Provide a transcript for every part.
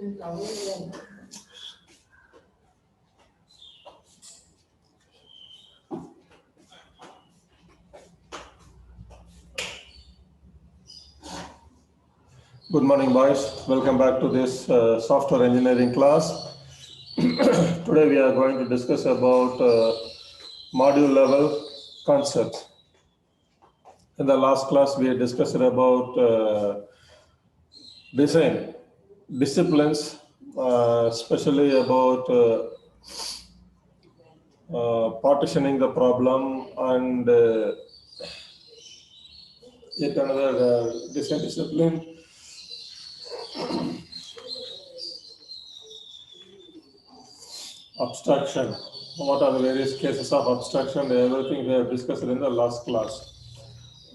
Good morning, boys. Welcome back to this software engineering class. Today we are going to discuss about module level concepts. In the last class, we had discussed about design disciplines, especially about partitioning the problem and yet another design discipline. Abstraction. What are the various cases of abstraction? Everything we have discussed in the last class.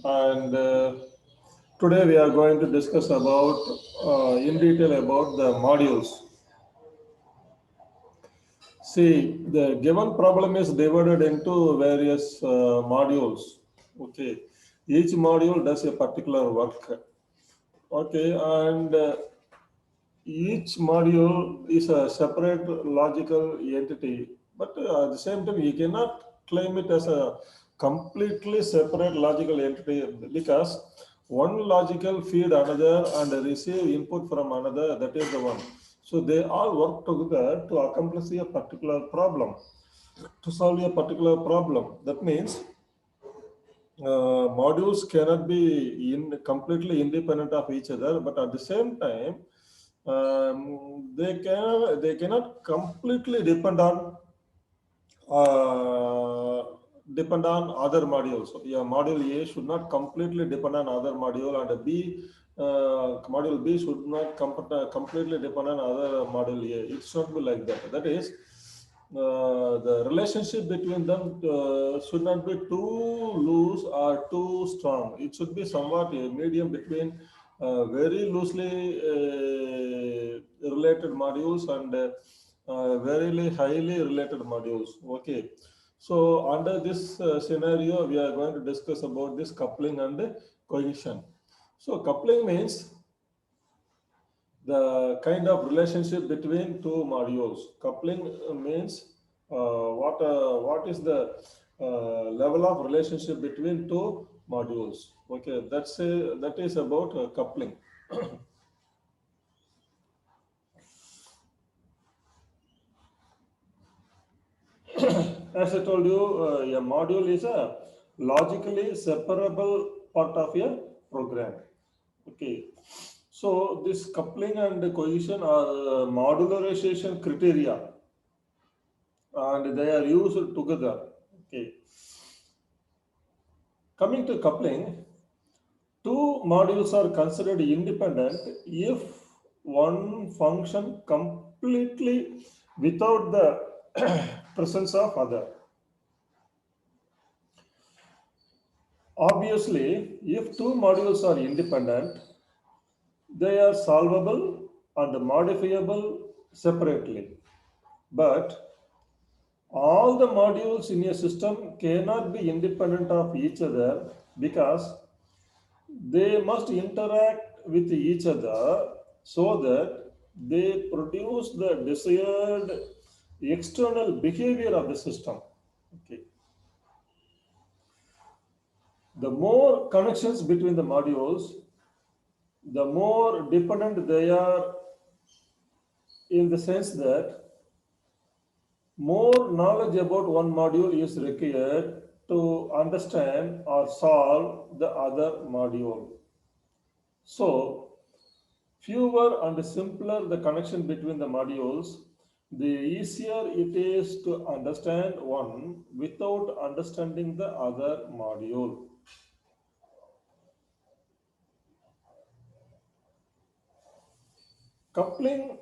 And today we are going to discuss about in detail about the modules. See, the given problem is divided into various modules. Okay, each module does a particular work. Okay, and each module is a separate logical entity, but at the same time, you cannot claim it as a completely separate logical entity because one logical feed another and receive input from another, that is the one. So they all work together to accomplish a particular problem, to solve a particular problem. That means modules cannot be completely independent of each other, but at the same time, they cannot completely depend on other modules. So, yeah, module A should not completely depend on other module, and module B should not completely depend on other module A. It should be like that. That is, the relationship between them should not be too loose or too strong. It should be somewhat a medium between very loosely related modules and very highly related modules. Okay. So under this scenario, we are going to discuss about this coupling and cohesion. So coupling means the kind of relationship between two modules. Coupling means what is the level of relationship between two modules. Okay, that is about coupling. As I told you, a module is a logically separable part of a program. Okay, so this coupling and cohesion are modularization criteria, and they are used together. Okay, coming to coupling, two modules are considered independent if one function completely without the presence of other. Obviously, if two modules are independent, they are solvable and modifiable separately. But all the modules in a system cannot be independent of each other because they must interact with each other so that they produce the desired external behavior of the system. Okay. The more connections between the modules, the more dependent they are, in the sense that more knowledge about one module is required to understand or solve the other module. So, fewer and simpler the connection between the modules, the easier it is to understand one without understanding the other module. Coupling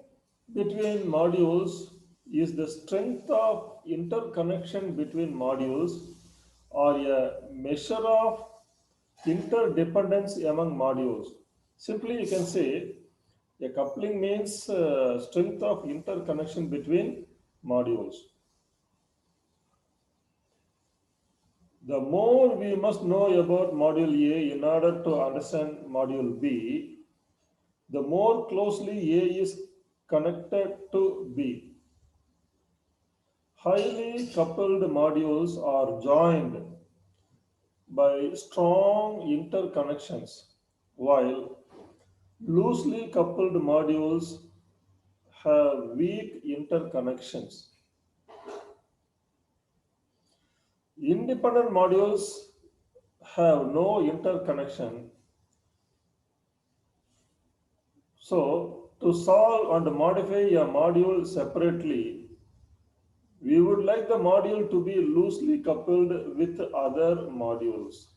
between modules is the strength of interconnection between modules or a measure of interdependence among modules. Simply, you can say a coupling means strength of interconnection between modules. The more we must know about module A in order to understand module B, the more closely A is connected to B. Highly coupled modules are joined by strong interconnections, while loosely coupled modules have weak interconnections. Independent modules have no interconnection. So, to solve and modify a module separately, we would like the module to be loosely coupled with other modules.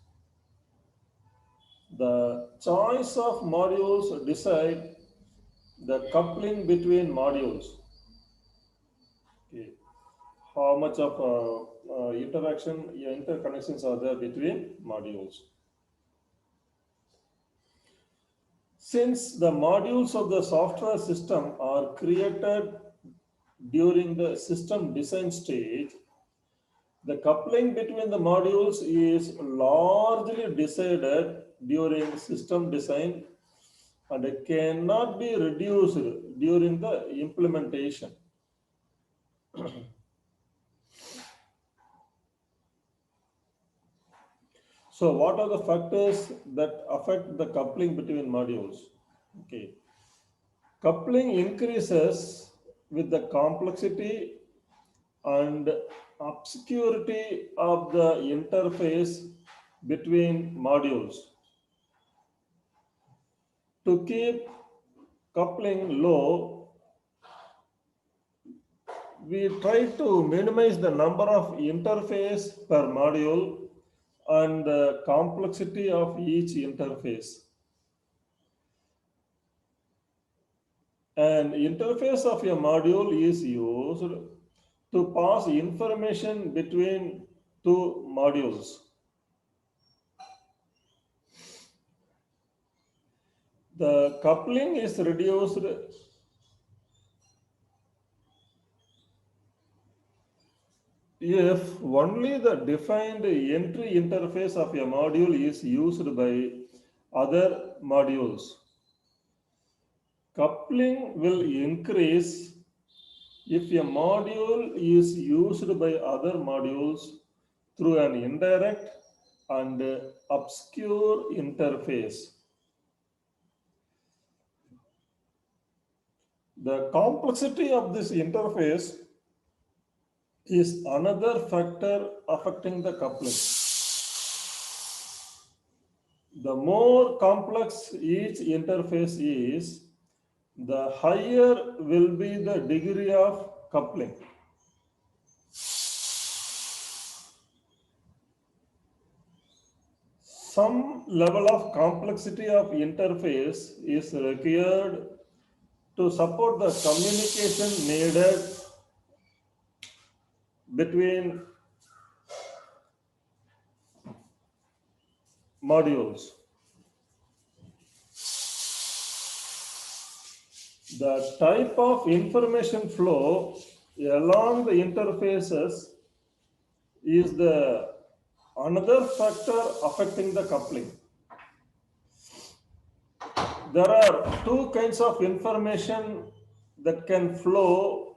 The choice of modules decide the coupling between modules. Okay. How much of interconnections are there between modules? Since the modules of the software system are created during the system design stage, the coupling between the modules is largely decided during system design and it cannot be reduced during the implementation. So, what are the factors that affect the coupling between modules? Okay, coupling increases with the complexity and obscurity of the interface between modules. To keep coupling low, we try to minimize the number of interface per module and the complexity of each interface. An interface of a module is used to pass information between two modules. The coupling is reduced if only the defined entry interface of a module is used by other modules. Coupling will increase if a module is used by other modules through an indirect and obscure interface. The complexity of this interface is another factor affecting the coupling. The more complex each interface is, the higher will be the degree of coupling. Some level of complexity of interface is required to support the communication needed between modules. The type of information flow along the interfaces is the another factor affecting the coupling. There are two kinds of information that can flow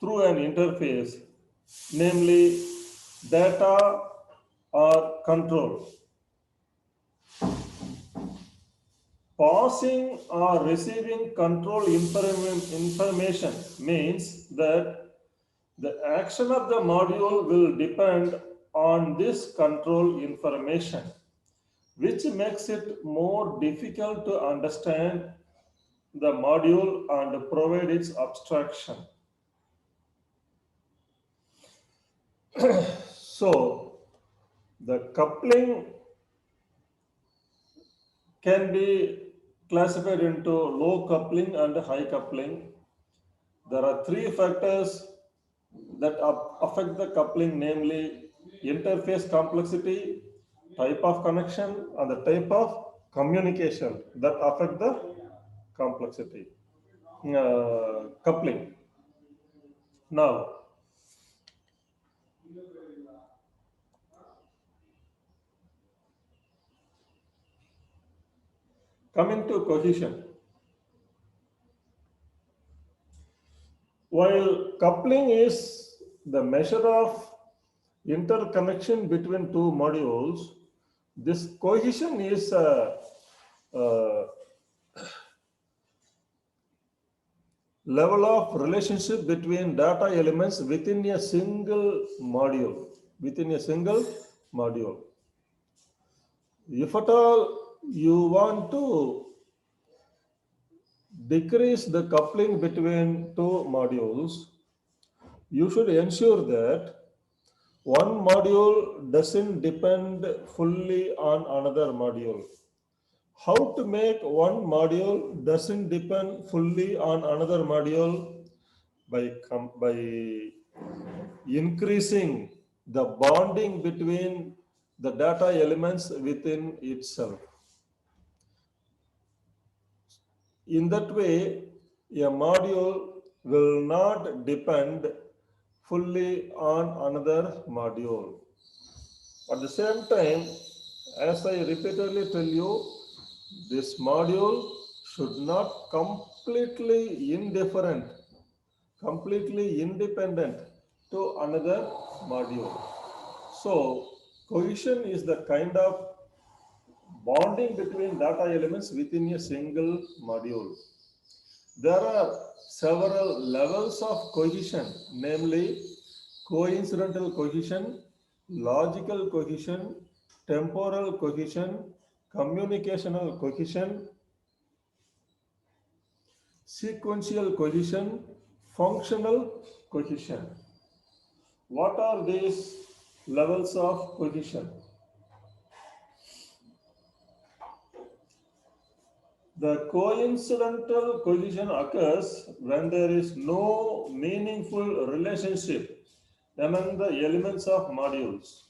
through an interface, namely data or control. Passing or receiving control information means that the action of the module will depend on this control information, which makes it more difficult to understand the module and provide its abstraction. So, the coupling can be classified into low coupling and high coupling. There are three factors that affect the coupling, namely interface complexity, type of connection, and the type of communication that affect the complexity coupling. Now, coming to cohesion. coupling is the measure of interconnection between two modules. This cohesion is a level of relationship between data elements within a single module. If at all you want to decrease the coupling between two modules, you should ensure that one module doesn't depend fully on another module. How to make one module doesn't depend fully on another module? By increasing the bonding between the data elements within itself. In that way, a module will not depend fully on another module. At the same time, as I repeatedly tell you, this module should not completely independent to another module. So, cohesion is the kind of bonding between data elements within a single module. There are several levels of cohesion, namely coincidental cohesion, logical cohesion, temporal cohesion, communicational cohesion, sequential cohesion, functional cohesion. What are these levels of cohesion? The coincidental cohesion occurs when there is no meaningful relationship among the elements of modules.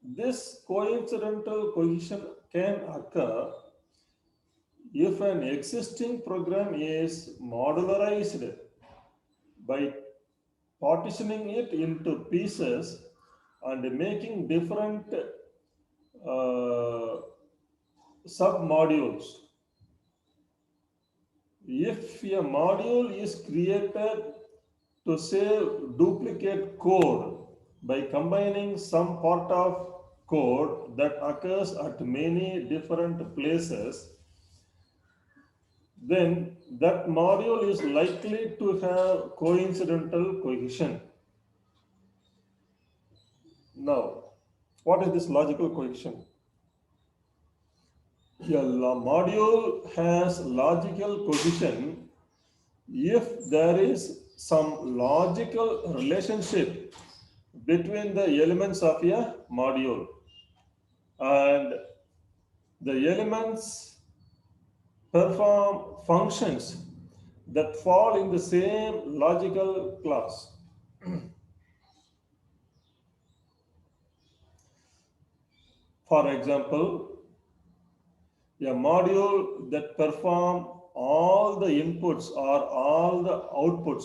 This coincidental cohesion can occur if an existing program is modularized by partitioning it into pieces and making different submodules. If a module is created to save duplicate code by combining some part of code that occurs at many different places, then that module is likely to have coincidental cohesion. Now, what is this logical cohesion? A module has logical cohesion if there is some logical relationship between the elements of a module and the elements perform functions that fall in the same logical class. For example, a module that perform all the inputs or all the outputs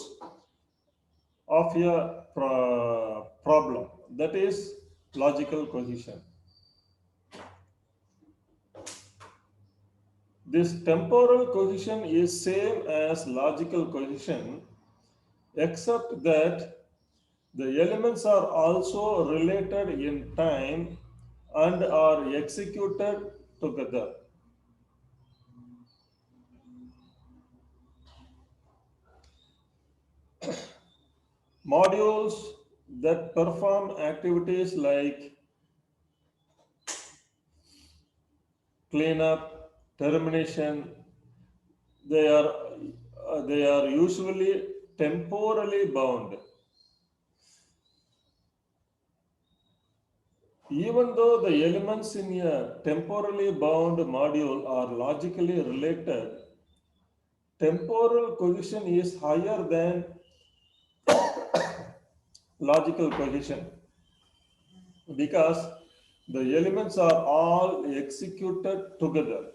of a problem, that is logical cohesion. This temporal cohesion is same as logical cohesion, except that the elements are also related in time and are executed together. Modules that perform activities like cleanup, termination, they are usually temporally bound. Even though the elements in a temporally bound module are logically related, temporal cohesion is higher than logical cohesion because the elements are all executed together.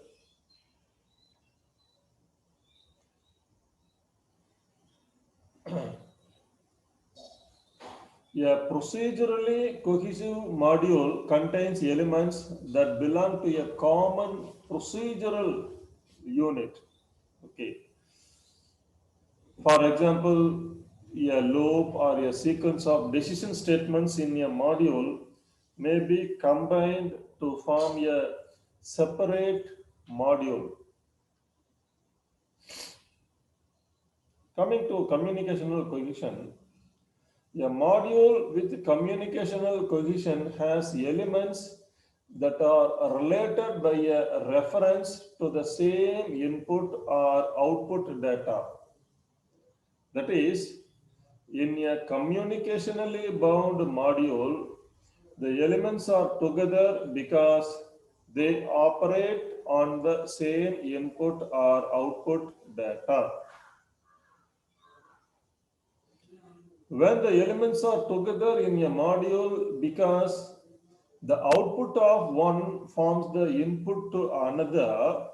A procedurally cohesive module contains elements that belong to a common procedural unit. Okay. For example, a loop or a sequence of decision statements in a module may be combined to form a separate module. Coming to communicational cohesion, a module with communicational cohesion has elements that are related by a reference to the same input or output data. That is, in a communicationally bound module, the elements are together because they operate on the same input or output data. When the elements are together in a module because the output of one forms the input to another,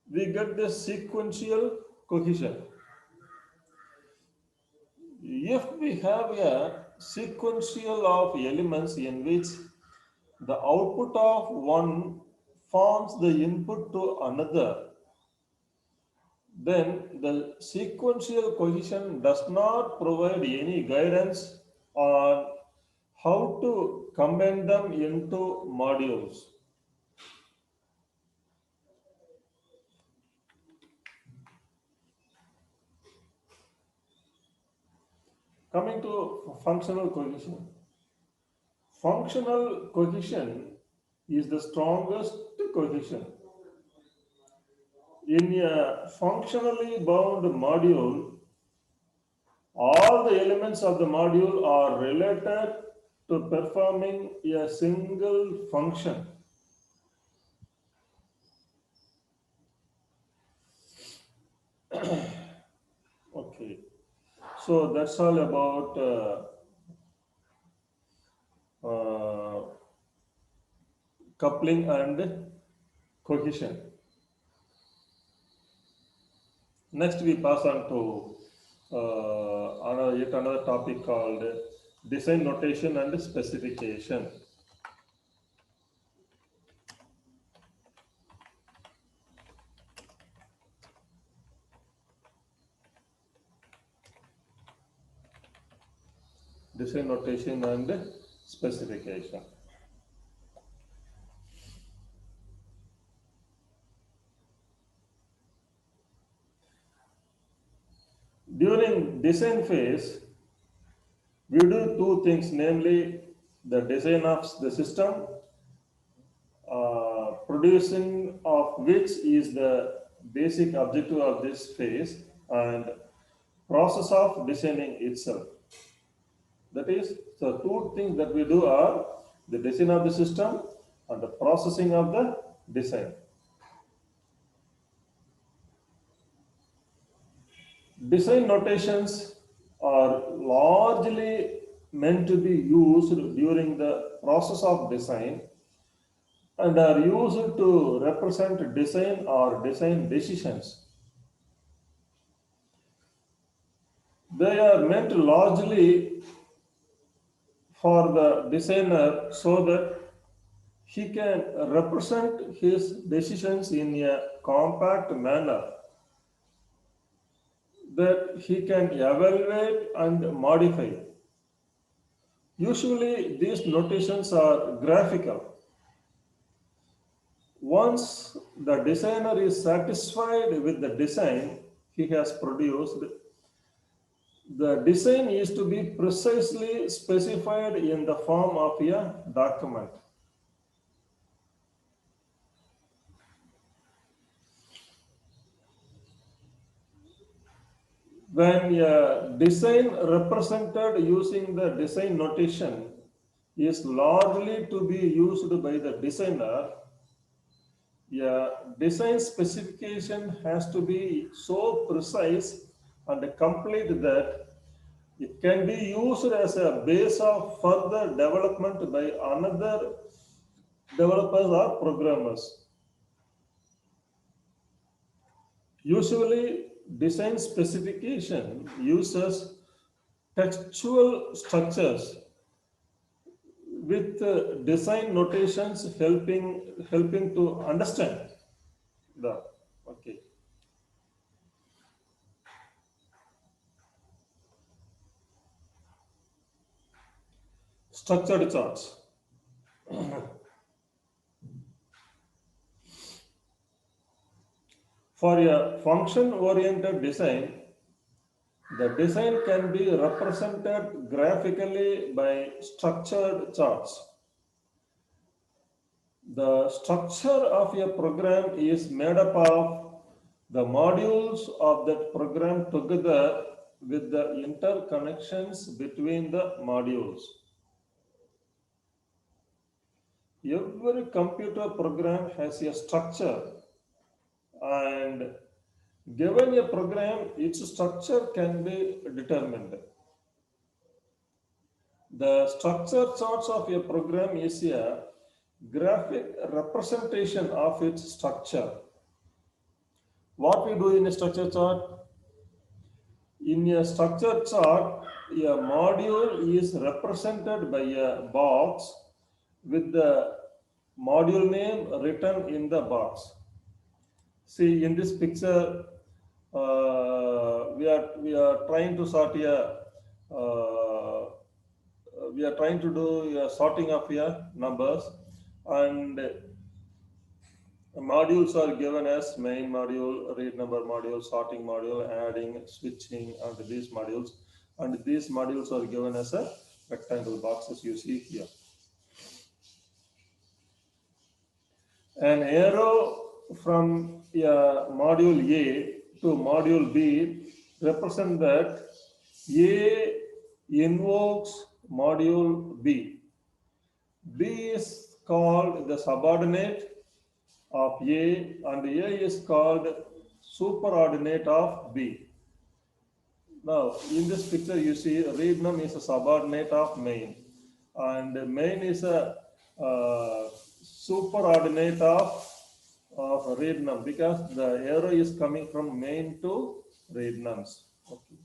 we get the sequential cohesion. If we have a sequential of elements in which the output of one forms the input to another, then the sequential cohesion does not provide any guidance on how to combine them into modules. Coming to functional cohesion. Functional cohesion is the strongest cohesion. In a functionally bound module, all the elements of the module are related to performing a single function. Okay, so that's all about coupling and cohesion. Next, we pass on to yet another topic called design notation and specification. Design notation and specification. During design phase, we do two things, namely the design of the system, producing of which is the basic objective of this phase, and process of designing itself. That is, so two things that we do are the design of the system and the processing of the design. Design notations are largely meant to be used during the process of design and are used to represent design or design decisions. They are meant largely for the designer so that he can represent his decisions in a compact manner that he can evaluate and modify. Usually, these notations are graphical. Once the designer is satisfied with the design he has produced, the design is to be precisely specified in the form of a document. When a design represented using the design notation is largely to be used by the designer, a design specification has to be so precise and complete that it can be used as a base of further development by another developers or programmers. Usually, design specification uses textual structures with design notations helping to understand the okay. Structured charts. For a function-oriented design, the design can be represented graphically by structured charts. The structure of a program is made up of the modules of that program together with the interconnections between the modules. Every computer program has a structure, and given a program, its structure can be determined. The structure charts of a program is a graphic representation of its structure. What we do in a structure chart? In a structure chart, a module is represented by a box with the module name written in the box. See, in this picture, we are trying to sort we are trying to do a sorting of your numbers, and modules are given as main module, read number module, sorting module, adding, switching, and these modules. And these modules are given as a rectangle boxes you see here. An arrow from module A to module B represent that A invokes module B. B is called the subordinate of A, and A is called superordinate of B. Now, in this picture, you see readnum is a subordinate of main, and main is a superordinate of readnum, because the arrow is coming from main to readnums. Okay.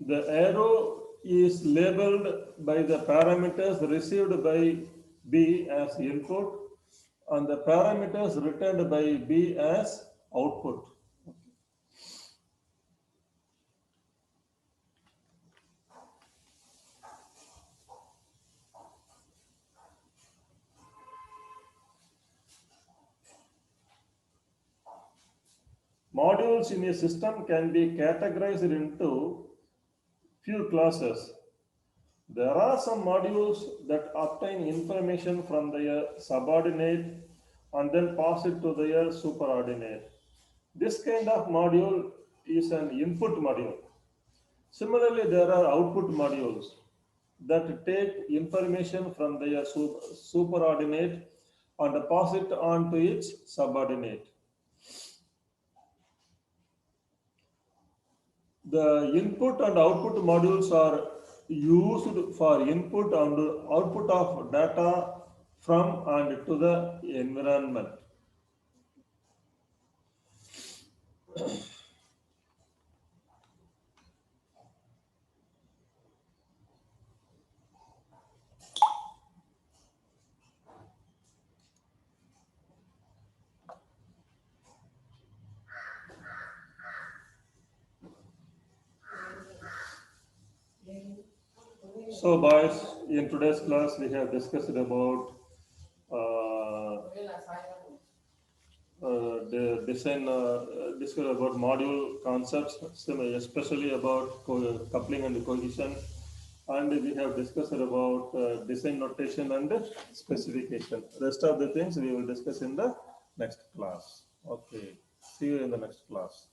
The arrow is labeled by the parameters received by B as input, and the parameters returned by B as output. Modules in a system can be categorized into few classes. There are some modules that obtain information from their subordinate and then pass it to their superordinate. This kind of module is an input module. Similarly, there are output modules that take information from their superordinate and pass it on to its subordinate. The input and output modules are used for input and output of data from and to the environment. So, boys, in today's class, we have discussed about the design, discuss about module concepts, especially about coupling and cohesion, and we have discussed about design notation and specification. Rest of the things we will discuss in the next class. Okay, see you in the next class.